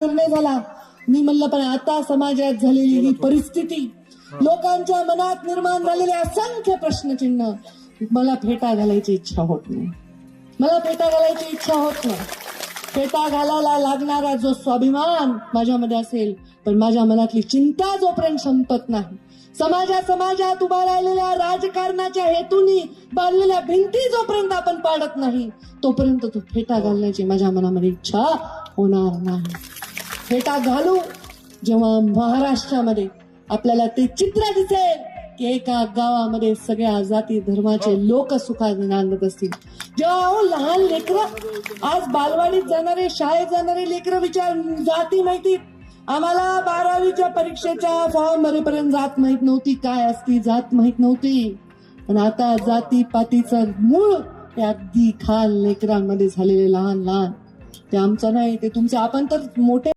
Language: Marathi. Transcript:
निर्णय झाला. मी म्हणलं पण आता समाजात झालेली ही परिस्थिती, लोकांच्या मनात निर्माण झालेले असंख्य प्रश्नचिन्ह, मला फेटा घालायची इच्छा होत नाही. मला फेटा घालायची इच्छा होत नाही. फेटा घालायला लागणारा जो स्वाभिमान माझ्यामध्ये असेल, पण माझ्या मनातली चिंता जोपर्यंत संपत नाही, समाजात उभा राहिलेल्या राजकारणाच्या हेतूनी बांधलेल्या भिंती जोपर्यंत आपण पाडत नाही, तोपर्यंत तो फेटा घालण्याची माझ्या मनामध्ये इच्छा होणार नाही. फेटा घालू जेव्हा महाराष्ट्रामध्ये आपल्याला ते चित्र दिसेल की एका गावामध्ये सगळ्या जाती धर्माचे लोक सुखाने नांदत असतील. जेव्हा लहान लेकरं, आज बालवाडीत जाणारे, शाळेत जाणारे लेकरं विचार जाती माहिती, आम्हाला 12वीच्या परीक्षेच्या फॉर्म भरेपर्यंत जात माहित नव्हती, काय असती जात माहित नव्हती. पण आता जाती पातीचं मूळ ते अगदी खाल लेकरांमध्ये झालेले लहान लहान, ते आमचं नाही, ते तुमचे. आपण तर मोठे